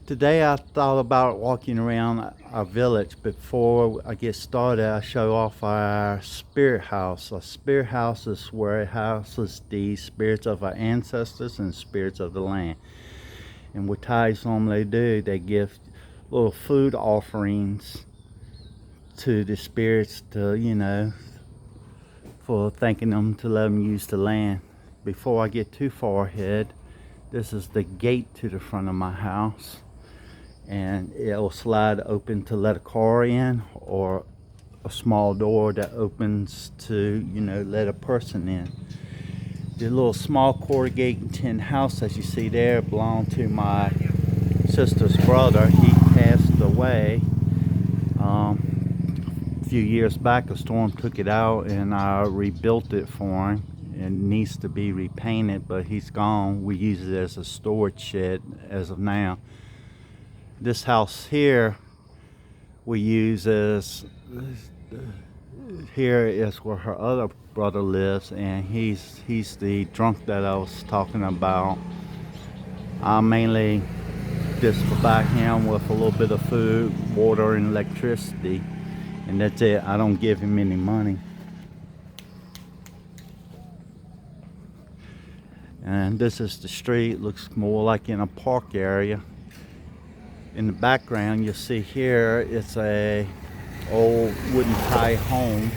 Today I thought about walking around our village. Before I get started, I show off our spirit house. A spirit house is where it houses the spirits of our ancestors and spirits of the land. And what Thais normally do, they give little food offerings to the spirits to, for thanking them to let them use the land. Before I get too far ahead, this is the gate to the front of my house. And it'll slide open to let a car in, or a small door that opens to let a person in. The little small corrugated tin house that you see there belonged to my sister's brother. He passed away a few years back. A storm took it out and I rebuilt it for him. It needs to be repainted, but he's gone. We use it as a storage shed as of now. This house here we use as, here is where her other brother lives, and he's the drunk that I was talking about. I mainly just provide him with a little bit of food, water, and electricity, and that's it. I don't give him any money. And this is the street. Looks more like in a park area. In the background you'll see here, it's a old wooden Thai home.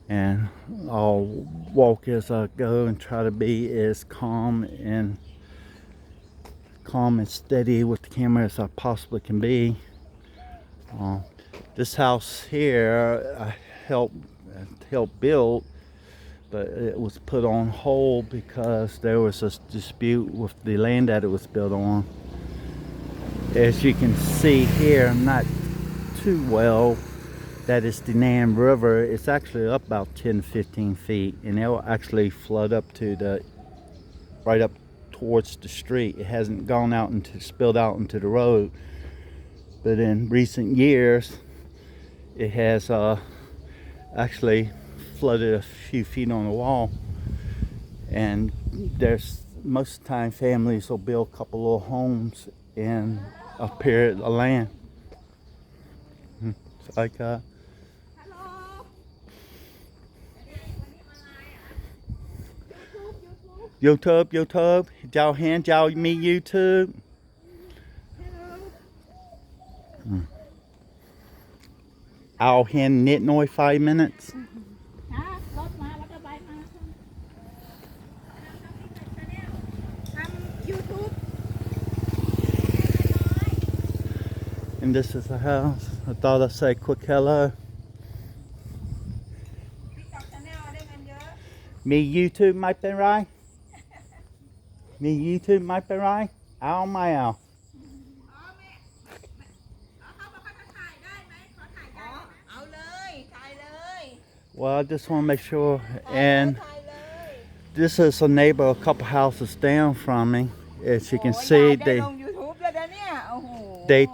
And I'll walk as I go and try to be as calm and steady with the camera as I possibly can be. This house here I helped build, but it was put on hold because there was a dispute with the land that it was built on. As you can see here, not too well, that is the Nam River. It's actually up about 10-15 feet, and it'll actually flood up to right up towards the street. It hasn't gone out spilled out into the road, but in recent years it has actually flooded a few feet on the wall. And there's most of the time families will build a couple little homes in a period of land. It's like YouTube, chào hen, chào me YouTube. I'll hen knit noi 5 minutes. And this is the house. I thought I'd say quick hello. Me YouTube ไม่เป็นไร Me YouTube ไม่เป็นไร เอาไม่เอา Well, I just want to make sure. And this is a neighbor a couple houses down from me. As you can see, they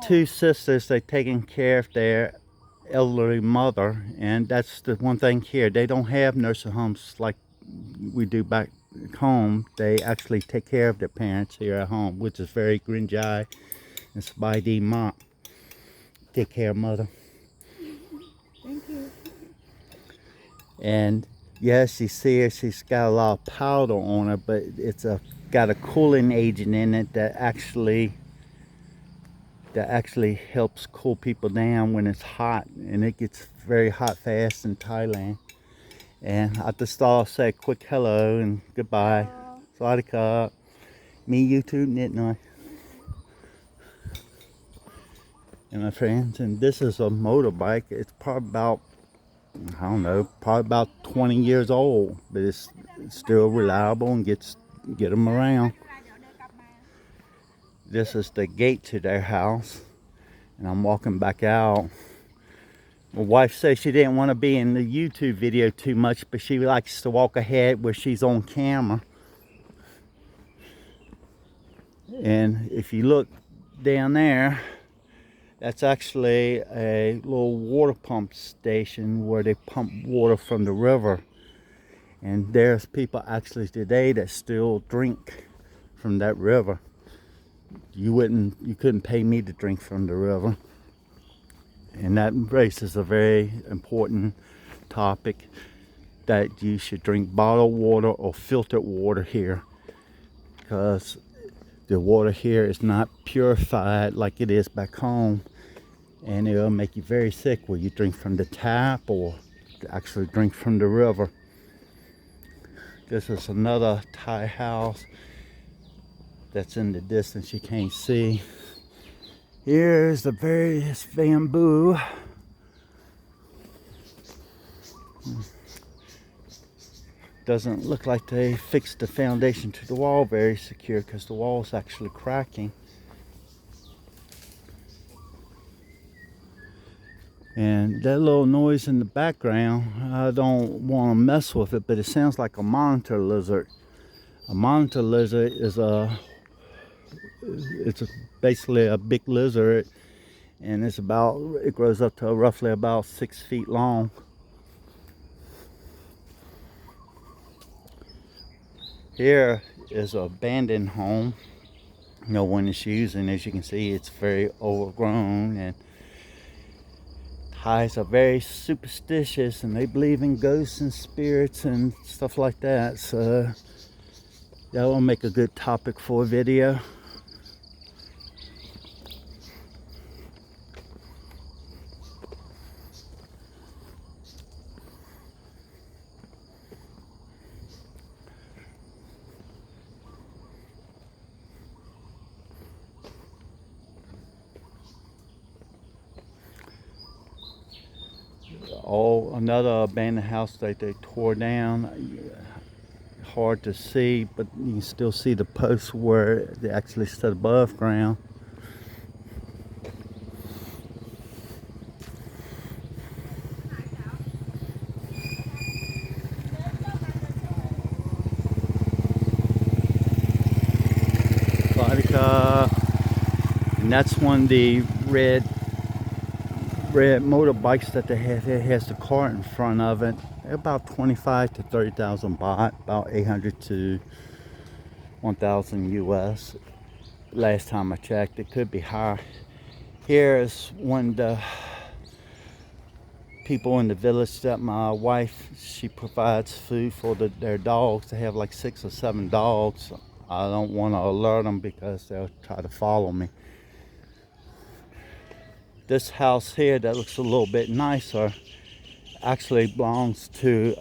two sisters, they taking care of their elderly mother, and that's the one thing here. They don't have nursing homes like we do back home. They actually take care of their parents here at home, which is very grinjai and spidey mom. Take care of mother. Thank you. And yes, you see her, she's got a lot of powder on her, but it's got a cooling agent in it that actually helps cool people down when it's hot, and it gets very hot fast in Thailand. And I just thought I'd say a quick hello and goodbye. Sawadee Me YouTube knit noi. And my friends, and this is a motorbike. It's probably about, I don't know, probably about 20 years old, but it's still reliable and get them around. This is the gate to their house, and I'm walking back out. My wife says she didn't want to be in the YouTube video too much, but she likes to walk ahead where she's on camera. And if you look down there, that's actually a little water pump station where they pump water from the river. And there's people actually today that still drink from that river. You couldn't pay me to drink from the river. And that raises a very important topic, that you should drink bottled water or filtered water here, because the water here is not purified like it is back home, and it'll make you very sick when you drink from the tap or actually drink from the river. This is another Thai house that's in the distance you can't see. Here's the various bamboo. Doesn't look like they fixed the foundation to the wall very secure, because the wall is actually cracking. And that little noise in the background, I don't want to mess with it, but it sounds like a monitor lizard. A monitor lizard is basically a big lizard, and it grows up to roughly about 6 feet long. Here is an abandoned home. No one is using. As you can see, it's very overgrown, and Thais are very superstitious, and they believe in ghosts and spirits and stuff like that. So that will make a good topic for a video. Another abandoned house that they tore down. Hard to see, but you can still see the posts where they actually stood above ground. And that's one of the red motorbikes that they have. It has the car in front of it. About 25 to 30,000 baht, about 800 to 1,000 US. Last time I checked, it could be higher. Here is one of the people in the village that my wife, she provides food for their dogs. They have like 6 or 7 dogs. I don't want to alert them because they'll try to follow me. This house here that looks a little bit nicer actually belongs to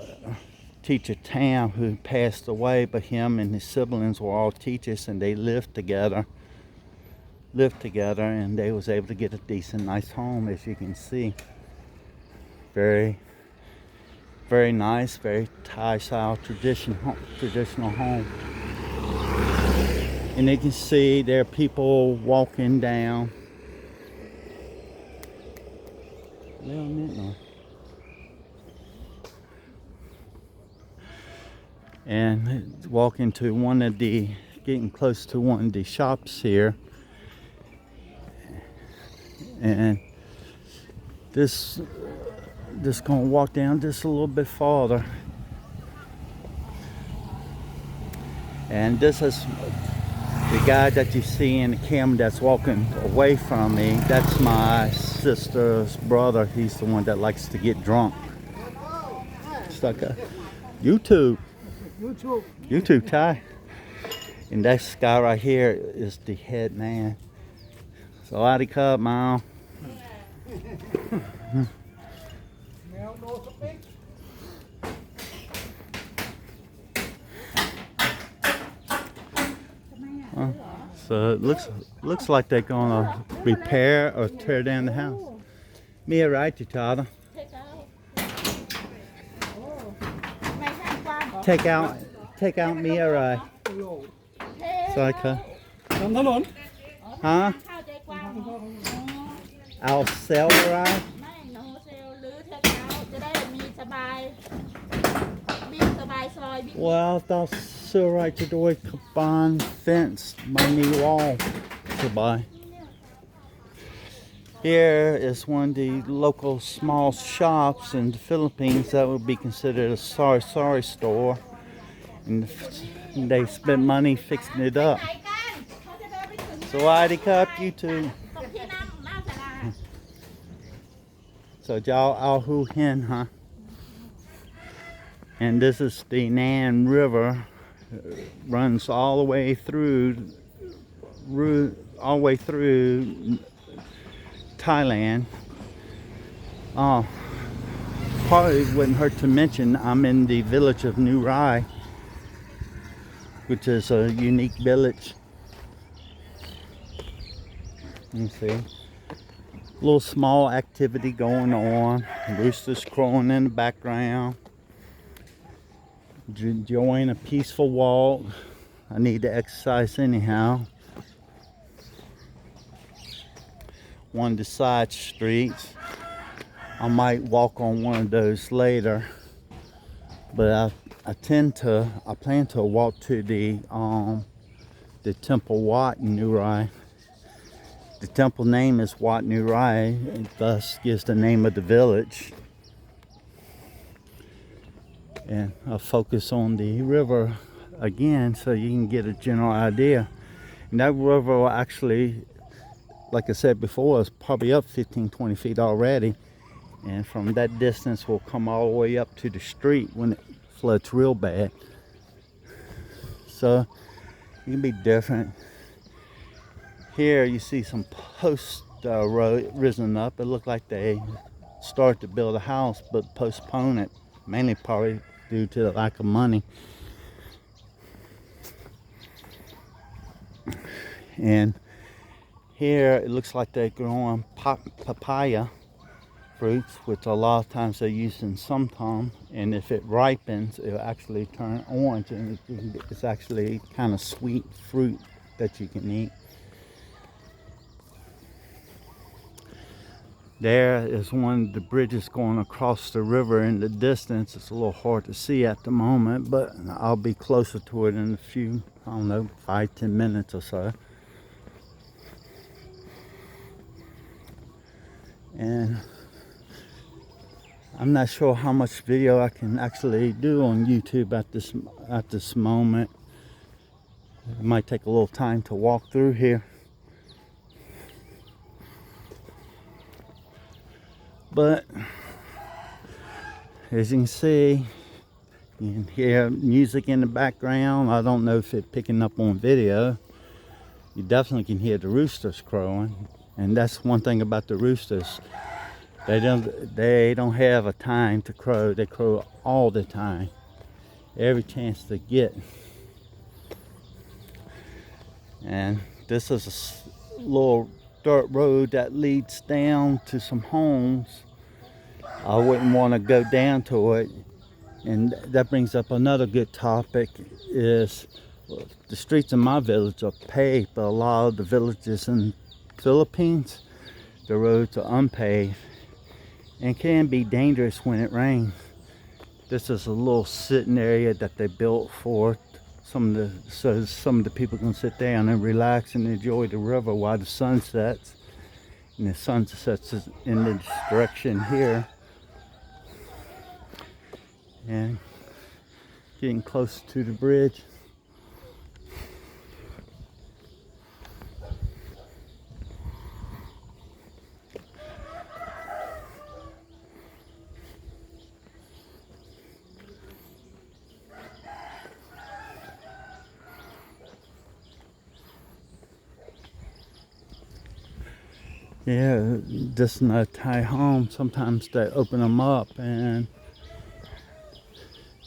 teacher Tam, who passed away, but him and his siblings were all teachers, and they lived together, and they was able to get a decent, nice home, as you can see. Very, very nice, very Thai style traditional home. And you can see there are people walking down. And walking to getting close to one of the shops here. And just gonna walk down just a little bit farther. And this is the guy that you see in the camera that's walking away from me. That's my sister's brother. He's the one that likes to get drunk. Stuck up. YouTube Thai. And that guy right here is the head man. Sawadee Cup, Mom. So it looks like they're gonna repair or tear down the house. Me right to Tata. Take out me right. Sorry, huh? I'll sell right. Well, that's so right to do it. Combined fence, my new wall to buy. Here is one of the local small shops in the Philippines that would be considered a sorry store. And they spend money fixing it up. So I cup you too. So Jiao Ao Hu Hin, huh? And this is the Nan River. Runs all the way through Thailand. Probably wouldn't hurt to mention I'm in the village of New Rai, which is a unique village. Let me see. Little small activity going on. Roosters crowing in the background. Enjoying a peaceful walk. I need to exercise anyhow. One of the side streets. I might walk on one of those later, but I plan to walk to the Temple Wat in New Rai. The temple name is Wat New Rai, and thus gives the name of the village. And I'll focus on the river again so you can get a general idea. And that river will actually, like I said before, is probably up 15-20 feet already. And from that distance will come all the way up to the street when it floods real bad. So it can be different. Here you see some posts risen up. It looked like they started to build a house but postpone it, mainly probably due to the lack of money. And here it looks like they're growing papaya fruits, which a lot of times they're used in summertime, and if it ripens it'll actually turn orange, and it's actually kind of sweet fruit that you can eat. There is one of the bridges going across the river in the distance. It's a little hard to see at the moment, but I'll be closer to it in a few, 5-10 minutes or so. And I'm not sure how much video I can actually do on YouTube at this moment. It might take a little time to walk through here. But as you can see, you can hear music in the background. I don't know if it's picking up on video. You definitely can hear the roosters crowing, and that's one thing about the roosters. They don't have a time to crow. They crow all the time, every chance they get. And this is a little dirt road that leads down to some homes. I wouldn't want to go down to it. And that brings up another good topic, is the streets in my village are paved, but a lot of the villages in the Philippines, the roads are unpaved and can be dangerous when it rains. This is a little sitting area that they built for so some of the people can sit down and relax and enjoy the river while the sun sets. And the sun sets in this direction here. And getting close to the bridge. Yeah, just in a Thai home, sometimes they open them up, and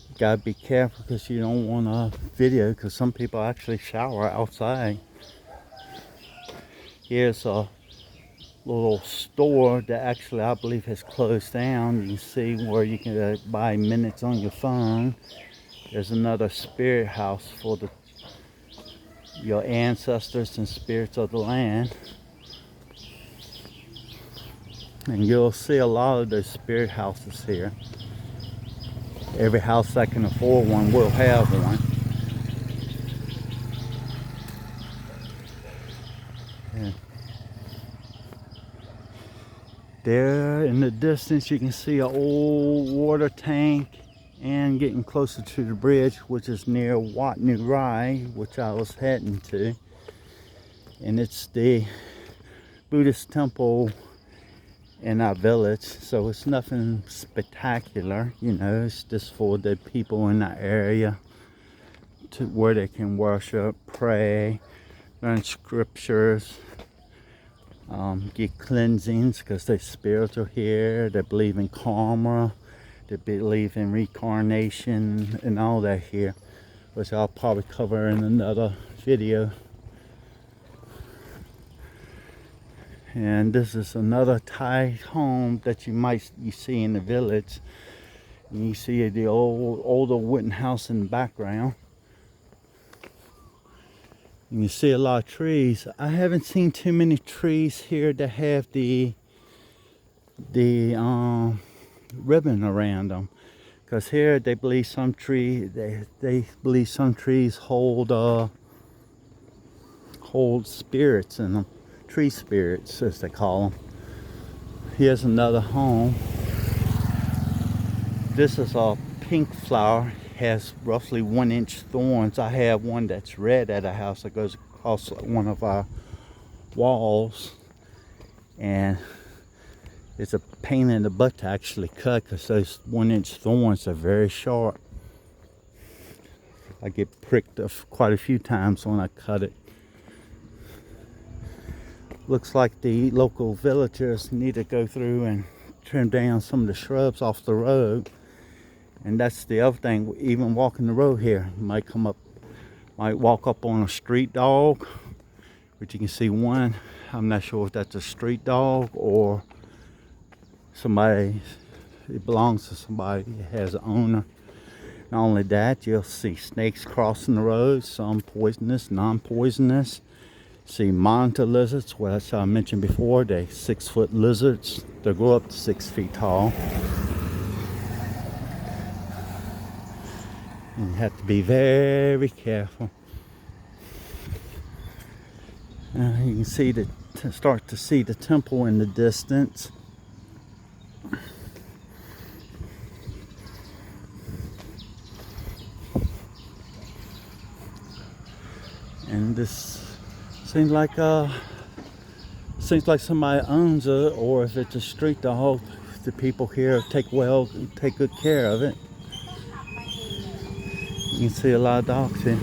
you gotta be careful because you don't want to video, because some people actually shower outside. Here's a little store that actually I believe has closed down. You can see where you can buy minutes on your phone. There's another spirit house for your ancestors and spirits of the land. And you'll see a lot of those spirit houses here. Every house that can afford one will have one. Yeah. There in the distance you can see an old water tank, and getting closer to the bridge, which is near Wat New Rai, which I was heading to. And it's the Buddhist temple in our village, so it's nothing spectacular, you know, it's just for the people in that area to where they can worship, pray, learn scriptures, get cleansings because they're spiritual here. They believe in karma, they believe in reincarnation and all that here, which I'll probably cover in another video. And this is another Thai home that you see in the village. And you see the older wooden house in the background. And you see a lot of trees. I haven't seen too many trees here that have the ribbon around them. Because here they believe some they believe some trees hold spirits in them. Tree spirits, as they call them. Here's another home. This is a pink flower, has roughly 1-inch thorns. I have one that's red at a house that goes across one of our walls, and it's a pain in the butt to actually cut because those 1-inch thorns are very sharp. I get pricked quite a few times when I cut it. Looks like the local villagers need to go through and trim down some of the shrubs off the road. And that's the other thing, even walking the road here, you might walk up on a street dog, which you can see one. I'm not sure if that's a street dog or somebody, it belongs to somebody, it has an owner. Not only that, you'll see snakes crossing the road, some poisonous, non-poisonous. See monitor lizards, which I mentioned before, they're 6-foot lizards. They grow up to 6 feet tall. And you have to be very careful. You can see start to see the temple in the distance. And this seems like somebody owns it, or if it's a street dog, the people here take good care of it. You can see a lot of dogs here,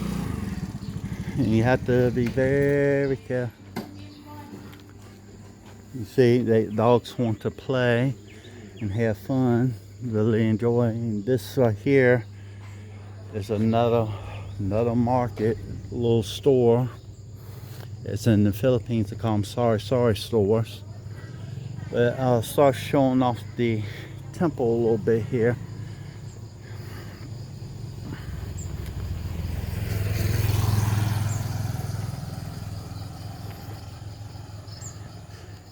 and you have to be very careful. You see, the dogs want to play and have fun, really enjoy. And this right here is another market, a little store. It's in the Philippines, they call them sorry stores. But I'll start showing off the temple a little bit here.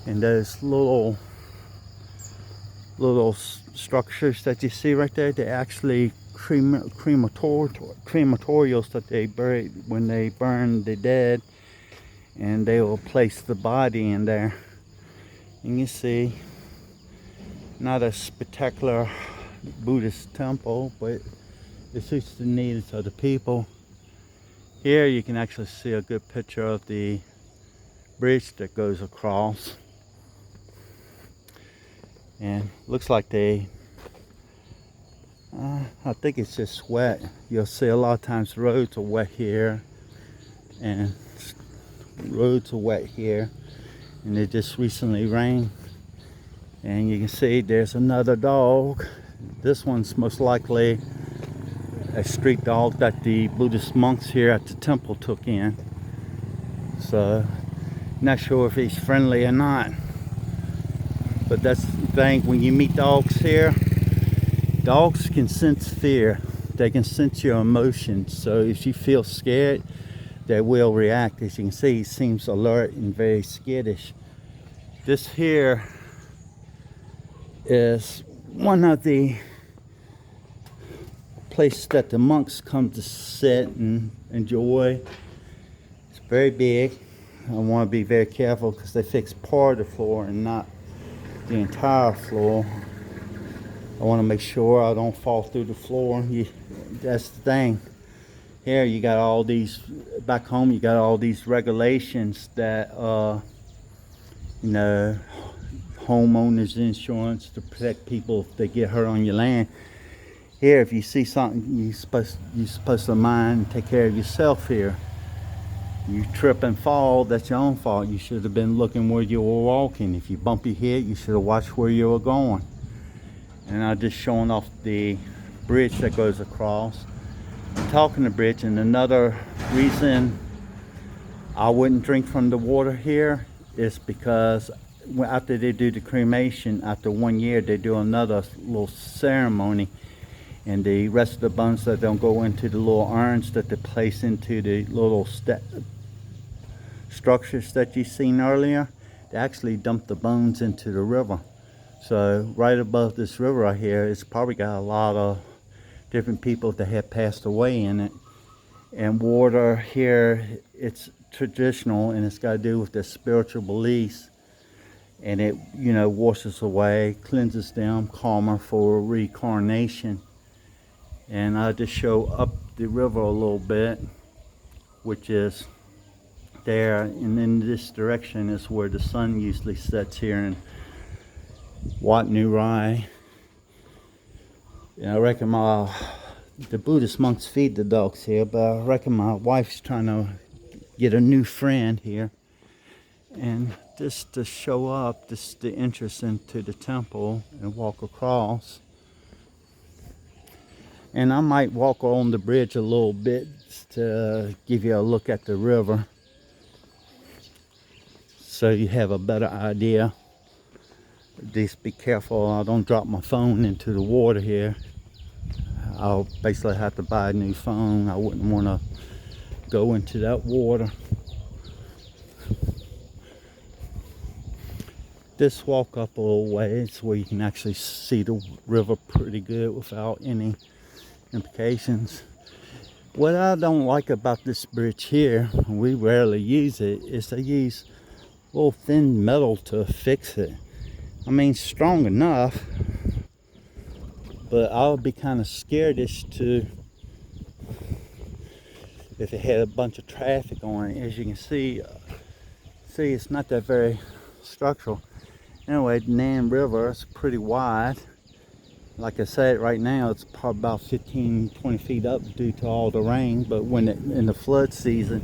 And those little structures that you see right there, they're actually crematorials that they bury when they burn the dead. And they will place the body in there. And you see, not a spectacular Buddhist temple, but it suits the needs of the people. Here you can actually see a good picture of the bridge that goes across. And looks like I think it's just wet. You'll see a lot of times roads are wet here, and roads are wet here, and it just recently rained. And you can see there's another dog. This one's most likely a street dog that the Buddhist monks here at the temple took in. So not sure if he's friendly or not, but that's the thing, when you meet dogs here, dogs can sense fear. They can sense your emotions. So if you feel scared, they will react. As you can see, he seems alert and very skittish. This here is one of the places that the monks come to sit and enjoy. It's very big. I want to be very careful because they fix part of the floor and not the entire floor. I want to make sure I don't fall through the floor. That's the thing. Here you got all these, back home you got all these regulations that, you know, homeowners insurance to protect people if they get hurt on your land. Here, if you see something, you're supposed to mind and take care of yourself here. You trip and fall, that's your own fault. You should have been looking where you were walking. If you bump your head, you should have watched where you were going. And I'm just showing off the bridge that goes across. I'm talking the bridge, and another reason I wouldn't drink from the water here is because after they do the cremation, after 1 year, they do another little ceremony. And the rest of the bones that don't go into the little urns that they place into the little structures that you seen earlier, they actually dump the bones into the river. So right above this river right here, it's probably got a lot of different people that have passed away in it. And water here, it's traditional, and it's got to do with their spiritual beliefs. And it, you know, washes away, cleanses them, calmer for reincarnation. And I'll just show up the river a little bit, which is there, and in this direction is where the sun usually sets here in Wat Nu Rai. And I reckon the Buddhist monks feed the dogs here, but I reckon my wife's trying to get a new friend here. And just to show up, just the entrance into the temple and walk across. And I might walk on the bridge a little bit to give you a look at the river, so you have a better idea. Just be careful I don't drop my phone into the water here. I'll basically have to buy a new phone. I wouldn't want to go into that water. Just walk up a little ways where you can actually see the river pretty good without any implications. What I don't like about this bridge here, we rarely use it, is they use little thin metal to fix it. I mean, strong enough, but I would be kind of scared if it had a bunch of traffic on it. As you can see, it's not that very structural. Anyway, Nan River is pretty wide. Like I said, right now it's probably about 15-20 feet up due to all the rain, but when in the flood season,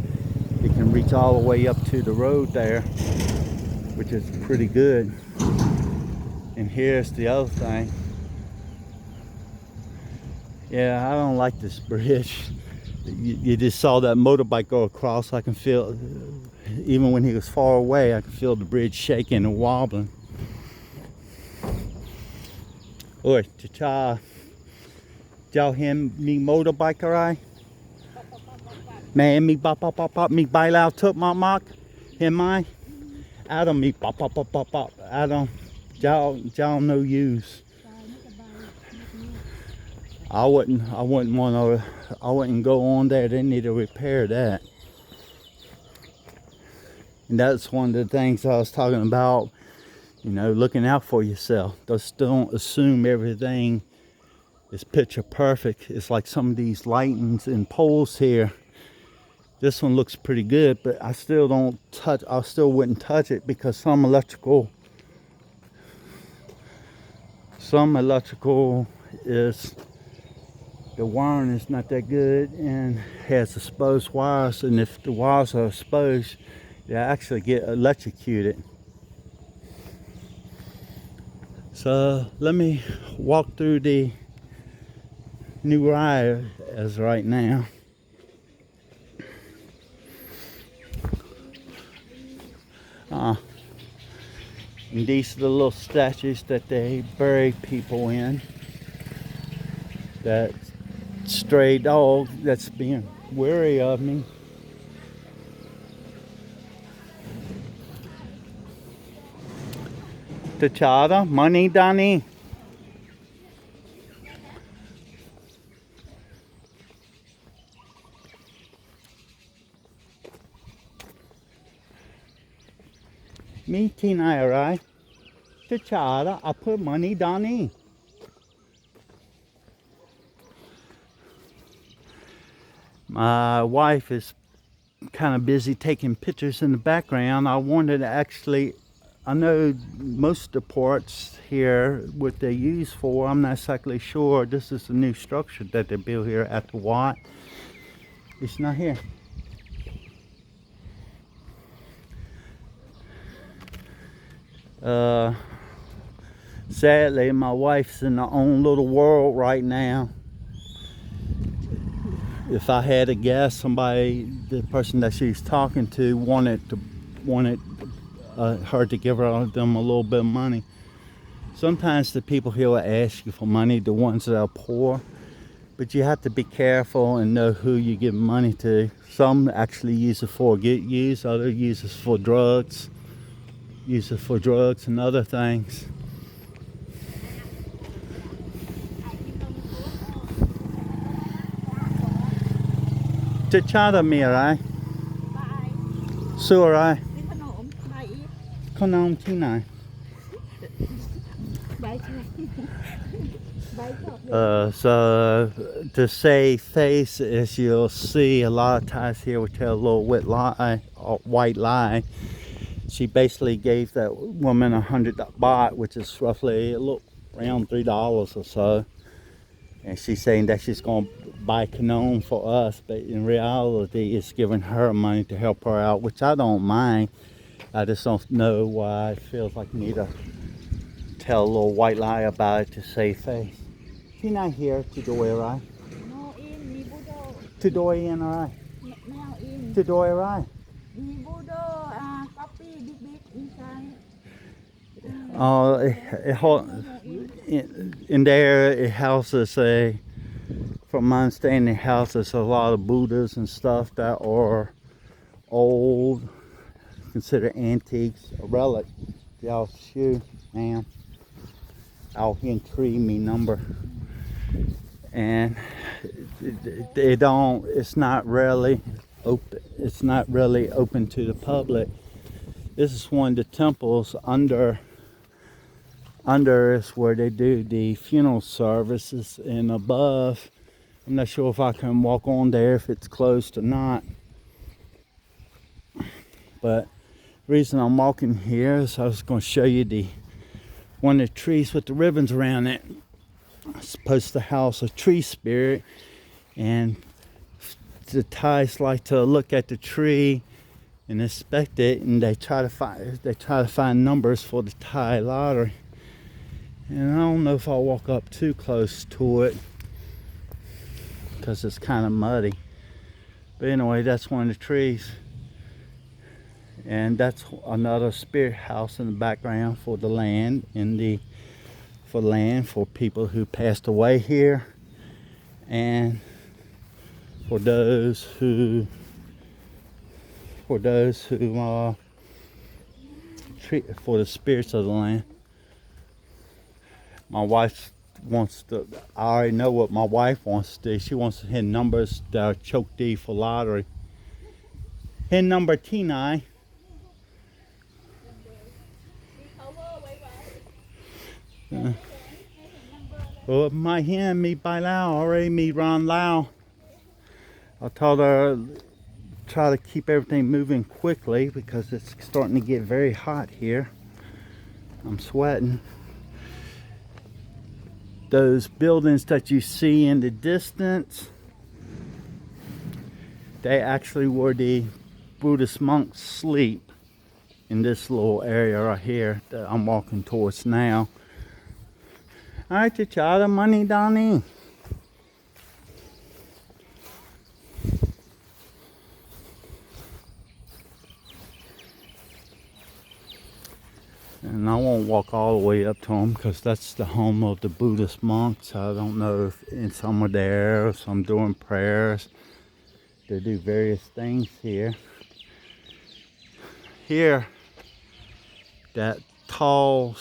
it can reach all the way up to the road there, which is pretty good. And here's the other thing. Yeah, I don't like this bridge. You just saw that motorbike go across. I can feel, even when he was far away, I can feel the bridge shaking and wobbling. Oi, cha-cha. Chào hem mi motorbike rồi. Mẹ mi bop bop bop bop mi bay lao thượng mọc mọc. Hem mai. Adam mi bop bop bop bop bop. Adam. Chào no use. I wouldn't go on there. They need to repair that. And that's one of the things I was talking about, you know, looking out for yourself. Just don't assume everything is picture perfect. It's like some of these lightings and poles here. This one looks pretty good, but I still wouldn't touch it because some electrical is, the wiring is not that good and has exposed wires, and if the wires are exposed, they actually get electrocuted. So let me walk through the new ride as right now. And these are the little statues that they bury people in. That stray dog that's being wary of me. Tachada, money, Donnie. Me, Tina, alright? T'Challa, I put money down in. My wife is kind of busy taking pictures in the background. I wanted to actually, I know most of the parts here, what they use for, I'm not exactly sure. This is a new structure that they built here at the Watt. It's not here. Sadly, my wife's in her own little world right now. If I had to guess, somebody, the person that she's talking to, wanted her to give them a little bit of money. Sometimes the people here will ask you for money, the ones that are poor, but you have to be careful and know who you give money to. Some actually use it for get use, others use it for drugs, and other things. T'Challa miอะไรซื้ออะไร นี่ขนมใบอีก ขนมที่ไหน ใบชอบใบชอบเลย So to say face, as you'll see a lot of times here, we tell a little white lie. She basically gave that woman 100 baht, which is roughly a little around $3 or so. And she's saying that she's going to buy canoe for us, but in reality, it's giving her money to help her out, which I don't mind. I just don't know why it feels like me to tell a little white lie about it to save face. She's not here to do it right. No in มีบูโด To do it in all right. แมว in To do it right. มีบูโดก๊อปปี้บิ๊กอินไซด์ In there, it houses from my understanding, it houses a lot of Buddhas and stuff that are old, considered antiques, a relic. Y'all shoe, ma'am. Out here in tree me number. And it's not really open to the public. This is one of the temples under is where they do the funeral services, and above, I'm not sure if I can walk on there, if it's closed or not. But the reason I'm walking here is I was going to show you one of the trees with the ribbons around it. It's supposed to house a tree spirit, and the Thais like to look at the tree and inspect it, and they try to find numbers for the Thai lottery. And I don't know if I'll walk up too close to it because it's kind of muddy. But anyway, that's one of the trees. And that's another spirit house in the background for the land, for people who passed away here, and for those who for the spirits of the land. My wife wants to, I already know what my wife wants to do. She wants to hit numbers that are choke D for lottery. Hit number T9. My hand, me by Lao, already me run Lao. I told her try to keep everything moving quickly because it's starting to get very hot here. I'm sweating. Those buildings that you see in the distance, they actually were the Buddhist monks sleep in this little area right here that I'm walking towards now. Alright, T'Challa, money down in. And I won't walk all the way up to them because that's the home of the Buddhist monks. I don't know if some are there or some doing prayers. They do various things here. Here, that tall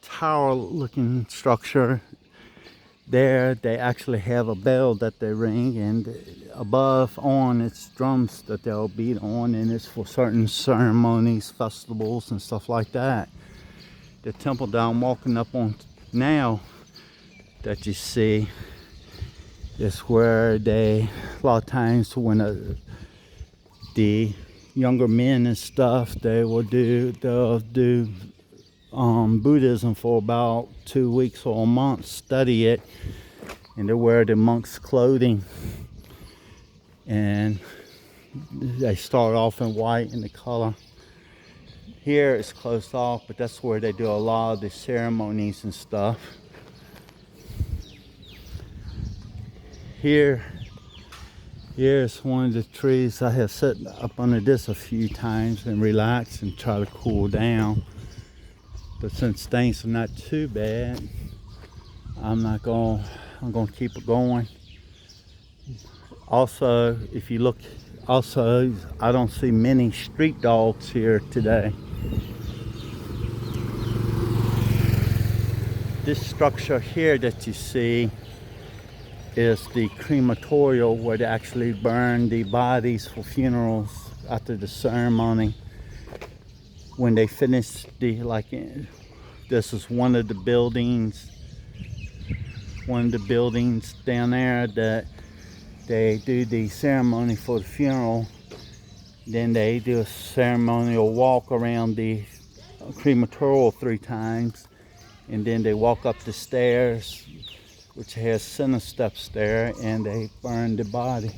tower looking structure there, they actually have a bell that they ring, and above on it's drums that they'll beat on, and it's for certain ceremonies, festivals and stuff like that. The temple that I'm walking up on now that you see is where they, a lot of times when the younger men and stuff, they'll do Buddhism for about 2 weeks or a month, study it, and they wear the monk's clothing, and they start off in white in the color. Here it's closed off, but that's where they do a lot of the ceremonies and stuff. Here's one of the trees. I have sat up under this a few times and relaxed and try to cool down. But since things are not too bad, I'm gonna keep it going. Also, if you look, I don't see many street dogs here today. This structure here that you see is the crematorial, where they actually burn the bodies for funerals after the ceremony. When they finish this is one of the buildings down there that they do the ceremony for the funeral. Then they do a ceremonial walk around the crematorial 3 times, and then they walk up the stairs, which has center steps there, and they burn the body.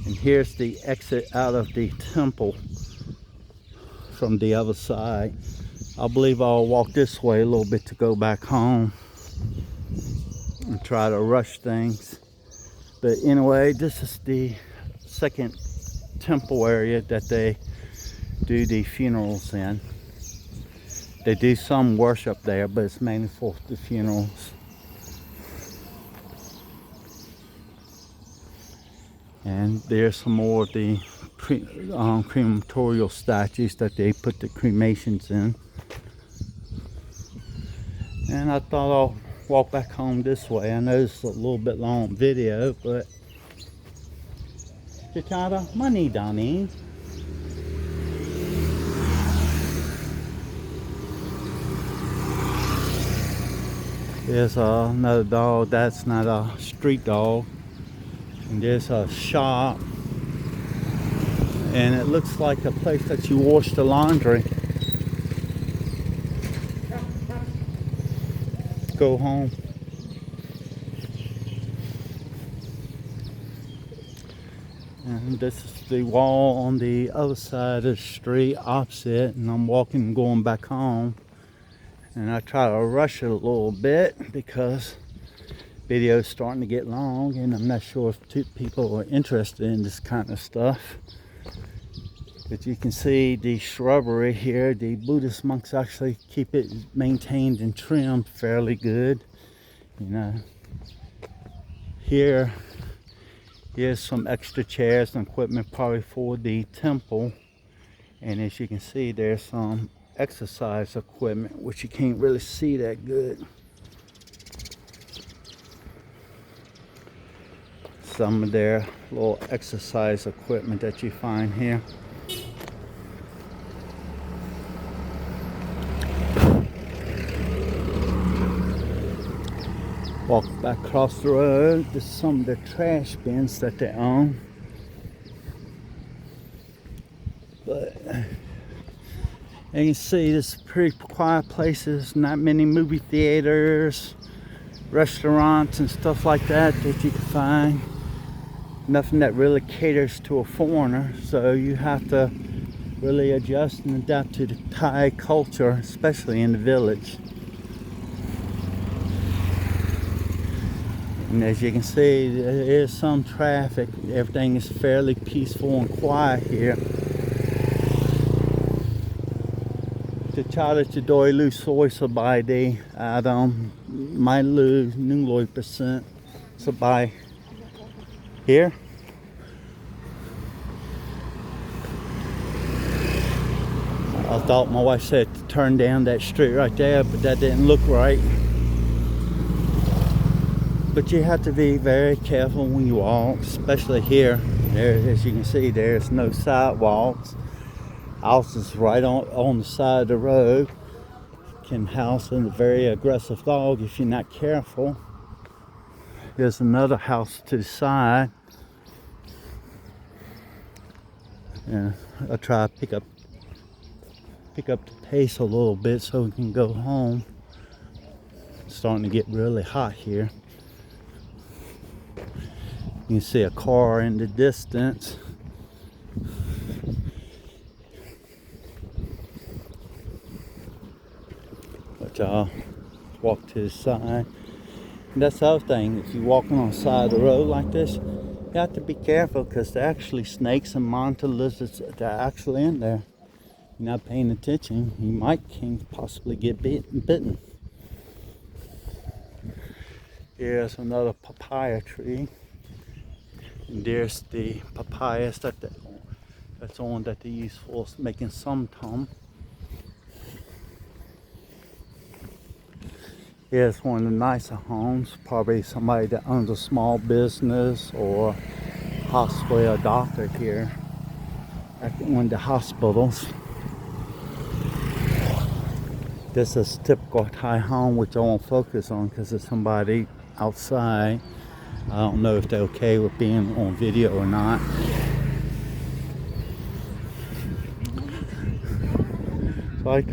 And here's the exit out of the temple from the other side. I believe I'll walk this way a little bit to go back home and try to rush things. But anyway, this is the second temple area that they do the funerals in. They do some worship there, but it's mainly for the funerals. And there's some more of the crematorial statues that they put the cremations in. And I thought I'll walk back home this way. I know it's a little bit long video, but Chichara, money, Donnie. There's another dog. That's not a street dog. And there's a shop, and it looks like a place that you wash the laundry. Go home. And this is the wall on the other side of the street opposite, and I'm walking going back home, and I try to rush it a little bit because video is starting to get long, and I'm not sure if people are interested in this kind of stuff. But you can see the shrubbery here. The Buddhist monks actually keep it maintained and trimmed fairly good. You know, here's some extra chairs and equipment probably for the temple. And as you can see, there's some exercise equipment, which you can't really see that good. Some of their little exercise equipment that you find here. Walk back across the road. There's some of the trash bins that they own. But you can see this is pretty quiet places, not many movie theaters, restaurants and stuff like that you can find. Nothing that really caters to a foreigner, so you have to really adjust and adapt to the Thai culture, especially in the village. And as you can see, there is some traffic. Everything is fairly peaceful and quiet here. Te chara te doi lu soi sabai di Adam mai lu nung loi percent sabai. Here. I thought my wife said to turn down that street right there, but that didn't look right. But you have to be very careful when you walk, especially here. There, as you can see, there's no sidewalks. House is right on the side of the road. can house a very aggressive dog if you're not careful. Here's another house to the side. And I'll try to pick up the pace a little bit so we can go home. It's starting to get really hot here. You can see a car in the distance. But y'all walk to the side. And that's the other thing, if you're walking on the side of the road like this, you have to be careful because there are actually snakes and monitor lizards that are actually in there. You're not paying attention, you can possibly get bitten. Here's another papaya tree. And there's the papayas that's on that they use for making sumtum. Here's one of the nicer homes, probably somebody that owns a small business or possibly a doctor here at one of the hospitals. This is typical Thai home, which I won't focus on because there's somebody outside. I don't know if they're okay with being on video or not. Like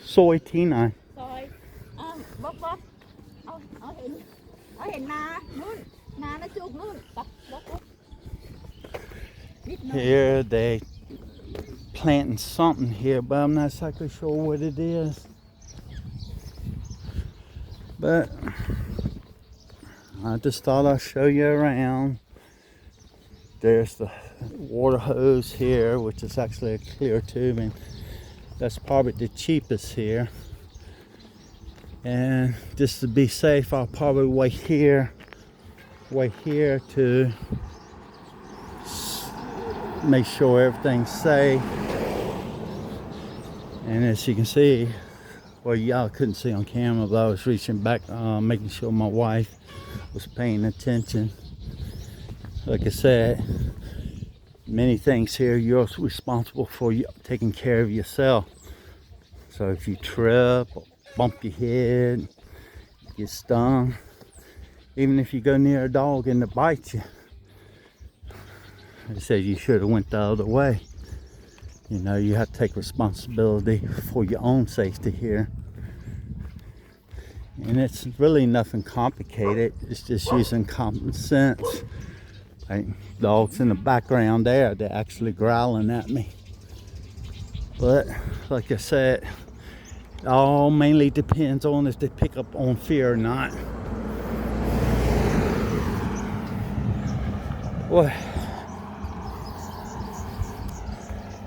soy Tina. ซอยบ๊อบเอาเห็นนานู่นนานะจุกนู่นบ๊อบนิดหน่อย Here they planting something here, but I'm not exactly sure what it is. But I just thought I'd show you around. There's the water hose here, which is actually a clear tubing. That's probably the cheapest here. And just to be safe, I'll probably wait here to make sure everything's safe. And as you can see, well, y'all couldn't see on camera, but I was reaching back, making sure my wife was paying attention. Like I said, many things here you're responsible for taking care of yourself. So if you trip or bump your head, get stung, even if you go near a dog and it bites you, I said you should have went the other way. You know, you have to take responsibility for your own safety here. And it's really nothing complicated. It's just using common sense. Like dogs in the background there, they're actually growling at me. But like I said, it all mainly depends on if they pick up on fear or not. Well,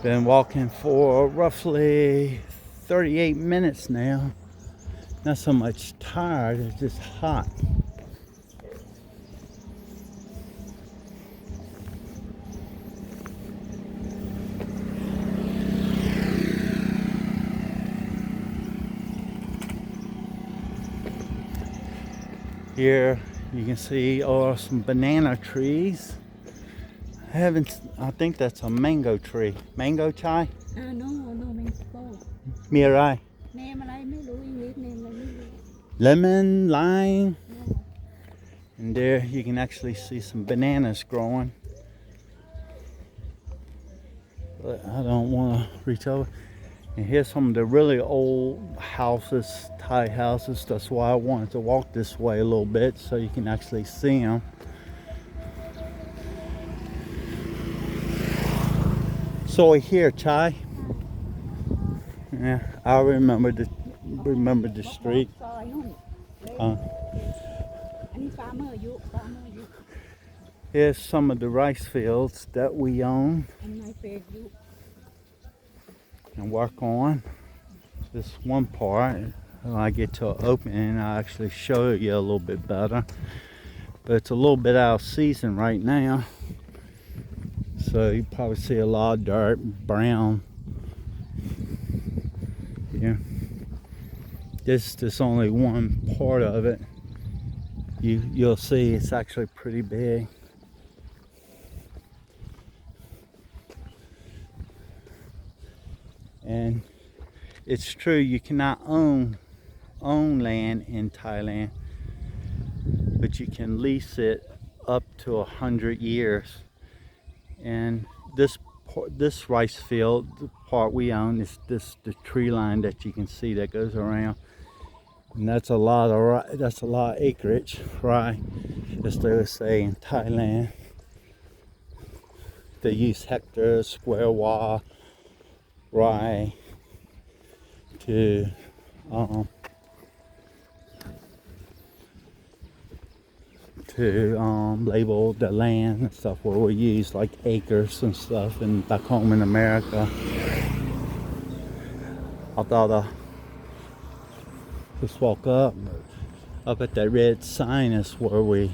been walking for roughly 38 minutes now. Not so much tired, it's just hot. Here you can see are some banana trees. I think that's a mango tree. Mango chai? no mango Mirai. เนมอะไรไม่รู้อังกฤษเนมอะไรไม่รู้ Lemon, lime. And there you can actually see some bananas growing. But I don't want to reach over. And here's some of the really old houses, Thai houses. That's why I wanted to walk this way a little bit so you can actually see them. Soy here, chai. Yeah, I remember the street. ซอยนู่น Uh, อันนี้ฟาร์มเมอร์อยู่ Here's some of the rice fields that we own อันนี้เฟซอยู่ and work on. This one part, when I get to an opening, I'll actually show you a little bit better. But it's a little bit out of season right now. So you probably see a lot of dirt, brown. Yeah. This only one part of it. You'll see it's actually pretty big. And It's true, you cannot own land in Thailand, but you can lease it up to 100 years. And this rice field, the part we own, is the tree line that you can see that goes around, and that's a lot of acreage, right? As they would say in Thailand, they use hectares, square wall, right, to label the land and stuff, where we use like acres and stuff. And back home in America, I thought just walk up at that red sign is where we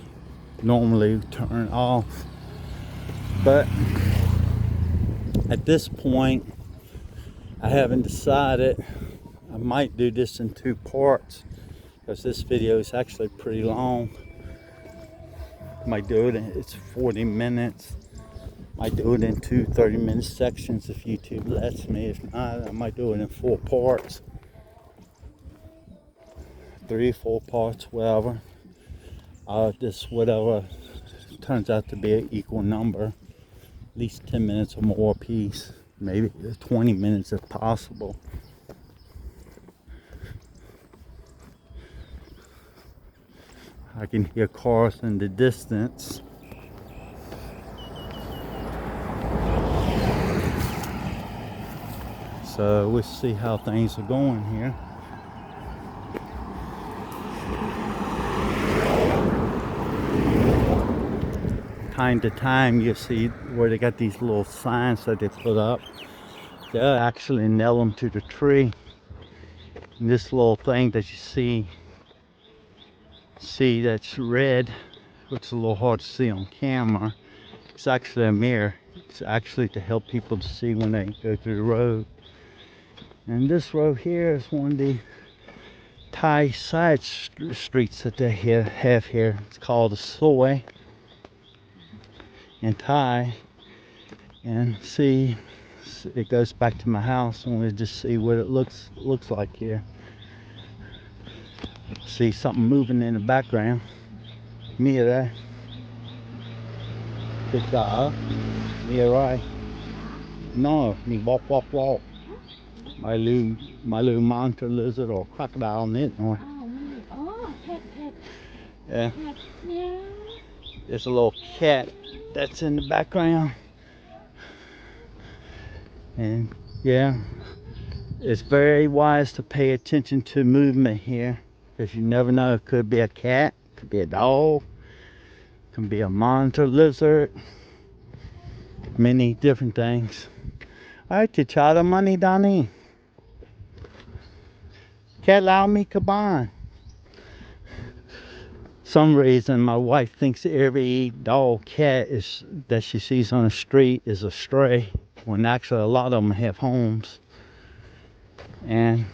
normally turn off. But at this point, I haven't decided. I might do this in 2 parts, because this video is actually pretty long. Might do it it's 40 minutes. Might do it in 2 30-minute sections if YouTube lets me. If not, I might do it in 4 parts, 3 4 parts, whatever. Just whatever turns out to be an equal number, at least 10 minutes or more a piece, maybe 20 minutes if possible. I can hear cars in the distance. So we'll see how things are going here. Time to time, you see where they got these little signs that they put up. They'll actually nail them to the tree. And this little thing that you see that's red, which is a little hard to see on camera, it's actually a mirror. It's actually to help people to see when they go through the road. And this road here is one of the Thai side streets that they have here. It's called the Soy in Thai. And see, it goes back to my house, and we'll just see what it looks like here. See something moving in the background. Mia there. Good job. Mia right. No, me walk. My little monitor lizard or crocodile in it. Or, cat. yeah. Cat, yeah. There's a little cat that's in the background. And yeah, it's very wise to pay attention to movement here, because you never know. It could be a cat, could be a dog, could be a monitor lizard, many different things. Alright, to try the money, Donnie. Cat allow me kaban. Some reason my wife thinks every dog, cat that she sees on the street is a stray, when actually a lot of them have homes. And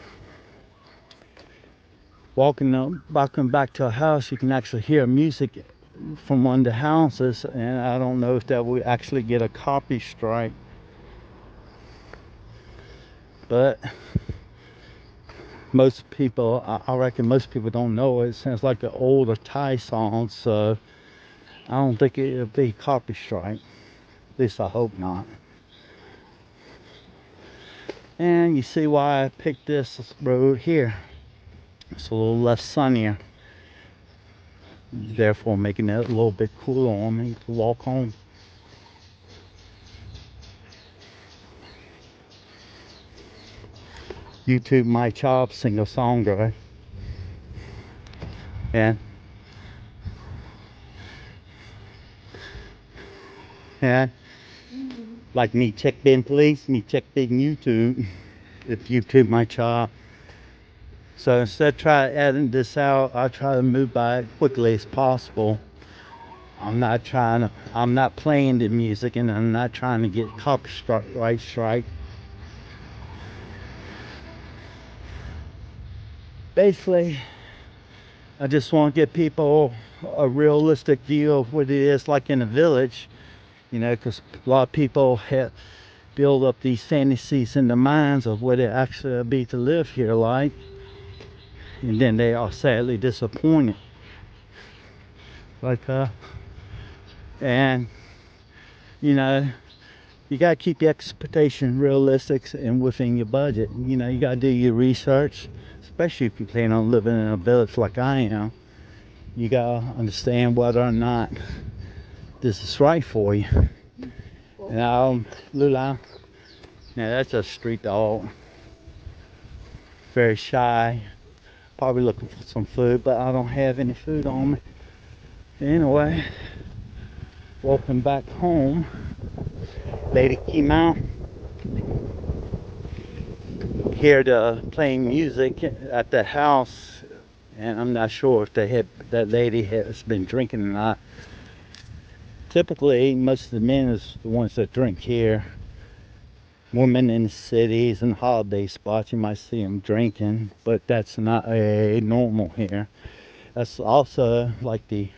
walking back to a house, you can actually hear music from one of the houses, and I don't know if that will actually get a copy strike. But most people, I reckon most people don't know it. It sounds like an older Thai song, so I don't think it'll be copy strike. At least I hope not. And you see why I picked this road here. It's a little less sunnier, therefore making it a little bit cooler on me to walk home. YouTube my job, singer-songwriter. And like me check bin please, me check bin YouTube, if YouTube my job. So instead of try adding this out, I try to move by it quickly as possible. I'm not playing the music, and I'm not trying to get copyright strike. Basically, I just want to give people a realistic view of what it is like in a village, you know, because a lot of people build up these fantasies in the minds of what it actually be to live here like, and then they are sadly disappointed. Like and you know, you gotta keep your expectation realistic and within your budget. You know, you gotta do your research, especially if you plan on living in a village like I am. You gotta understand whether or not this is right for you. And Lula, now that's a street dog. Very shy. Probably looking for some food, but I don't have any food on me. Anyway, walking back home. Lady came out here to playing music at the house, and I'm not sure if that lady has been drinking or not. Typically, most of the men is the ones that drink here. Women in the cities and holiday spots, you might see them drinking, but that's not a normal here. That's also like the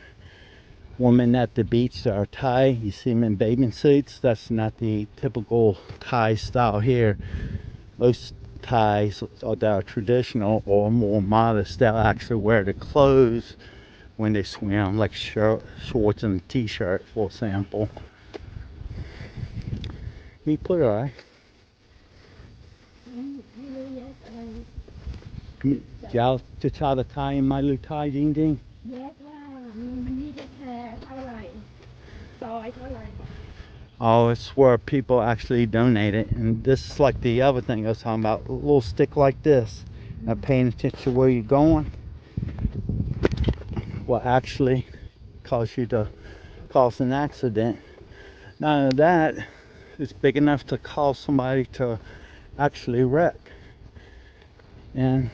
women at the beach that are Thai. You see them in bathing suits. That's not the typical Thai style here. Most Thais that are traditional or more modest, they'll actually wear the clothes when they swim, like shorts and a t-shirt, for example. He put it right. จะเอาจะชาติไทยมาหรือไทยจริงๆ แยกว่ามันนี่แท้ๆเท่าไหร่ซอยเท่าไหร่ Oh, it's where people actually donate it. And this is like the other thing I was talking about. A little stick like this. Not paying attention to where you're going will actually cause you to cause an accident. None of that is big enough to cause somebody to actually wreck. And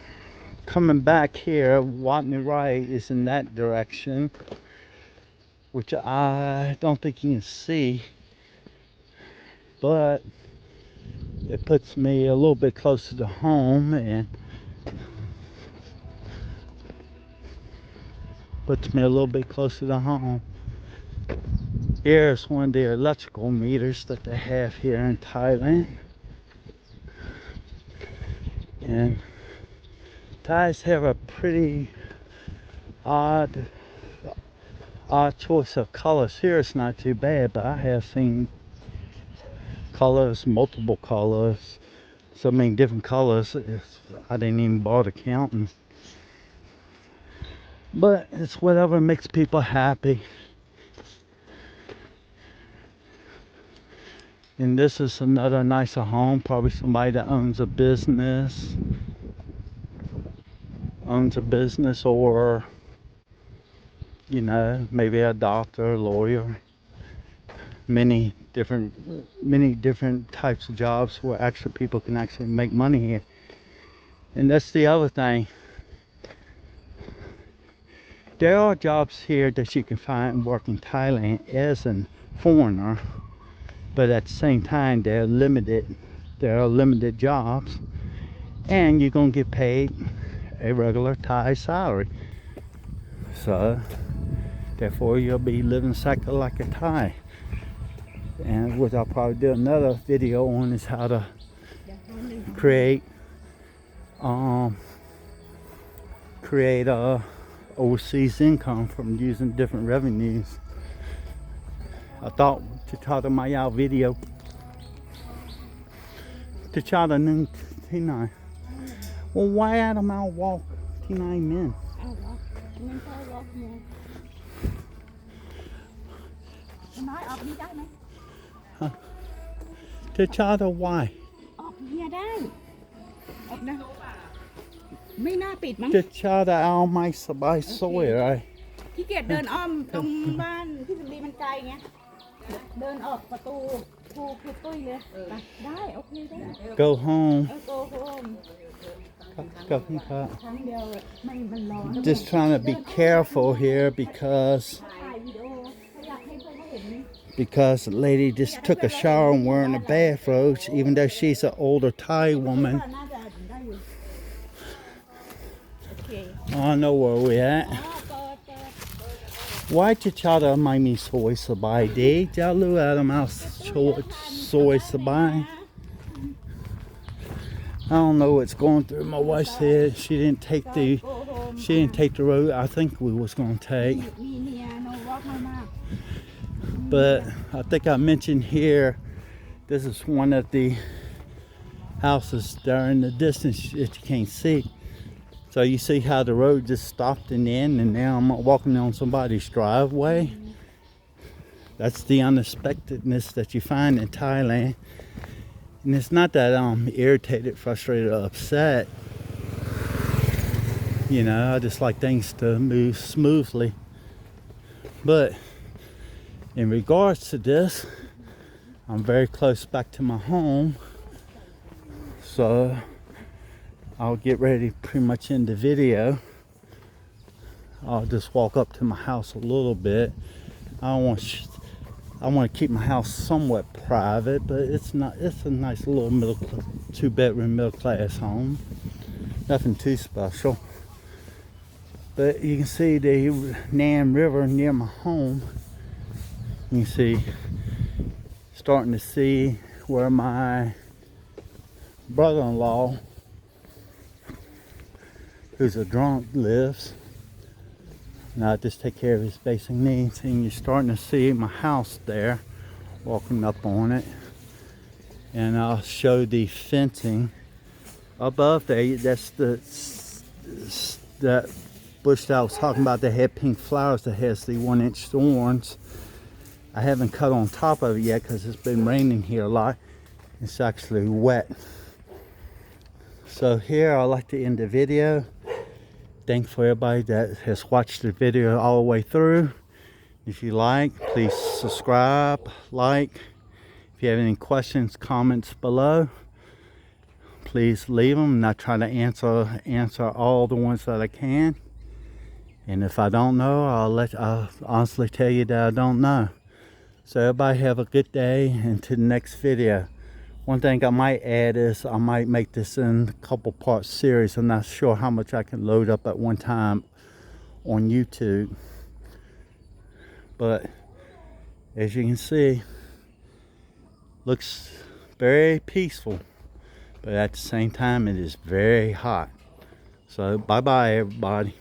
coming back here, Watney Right is in that direction, which I don't think you can see, but it puts me a little bit closer to home and puts me a little bit closer to home. Here's one of the electrical meters that they have here in Thailand. And Thais have a pretty odd choice of colors. Here it's not too bad, but I have seen colors, multiple colors, so many different colors. I didn't even bother counting. But it's whatever makes people happy. And this is another nicer home, probably somebody that owns a business or, you know, maybe a doctor, lawyer. Many different types of jobs where actually people can actually make money here. And that's the other thing. There are jobs here that you can find work in Thailand as a foreigner, but at the same time they're limited. There are limited jobs, and you're gonna get paid a regular Thai salary. So therefore you'll be living exactly like a Thai. And which I'll probably do another video on is how to create overseas income from using different revenues. I thought to try to my out video to try to nung T9. Well, why out of my walk T9 men? To try to why? ออกเฮียได้ออกนะไม่น่าปิดมั้ง To try to out my sabai soy, right? ขี้เกียจเดินอ้อมตรงบ้านที่สุรีมันไกลไงเดินออกประตูถูกตุ้ยเลยได้โอเคได้ Go home. โกโฮม Go home. ครั้งเดียวไม่มันร้อน Just trying to be careful here because ถ่ายวิดีโออยากให้เพื่อนเขาเห็น the lady just took a shower and wearing a bathrobe, even though she's an older Thai woman. น่าจะได้อยู่โอเค I don't know where we at. เปิด Why Chachada mai mi soy sabai day? Jalu Adam house soy sabai. I don't know what's going through my wife's head. She didn't take the road I think we was gonna take. But I think I mentioned here, this is one of the houses there in the distance that you can't see. So you see how the road just stopped in the end, and now I'm walking on somebody's driveway. That's the unexpectedness that you find in Thailand. And it's not that I'm irritated, frustrated, or upset. You know, I just like things to move smoothly. But in regards to this, I'm very close back to my home. So I'll get ready pretty much in the video. I'll just walk up to my house a little bit. I want to keep my house somewhat private, but it's a nice little two-bedroom middle class home. Nothing too special. But you can see the Nam River near my home. You can see, starting to see where my brother-in-law, who's a drunk, lives. And I just take care of his basic needs. And you're starting to see my house there, walking up on it. And I'll show the fencing above there. That's that bush that I was talking about that had pink flowers, that has the 1-inch thorns. I haven't cut on top of it yet because it's been raining here a lot. It's actually wet. So here I'd like to end the video. Thanks for everybody that has watched the video all the way through. If you like, please subscribe, like. If you have any questions, comments below, please leave them, and I try to answer all the ones that I can. And if I don't know, I'll honestly tell you that I don't know. So everybody have a good day, and to the next video. One thing I might add is I might make this in a couple part series. I'm not sure how much I can load up at one time on YouTube. But as you can see, looks very peaceful. But at the same time, it is very hot. So bye-bye, everybody.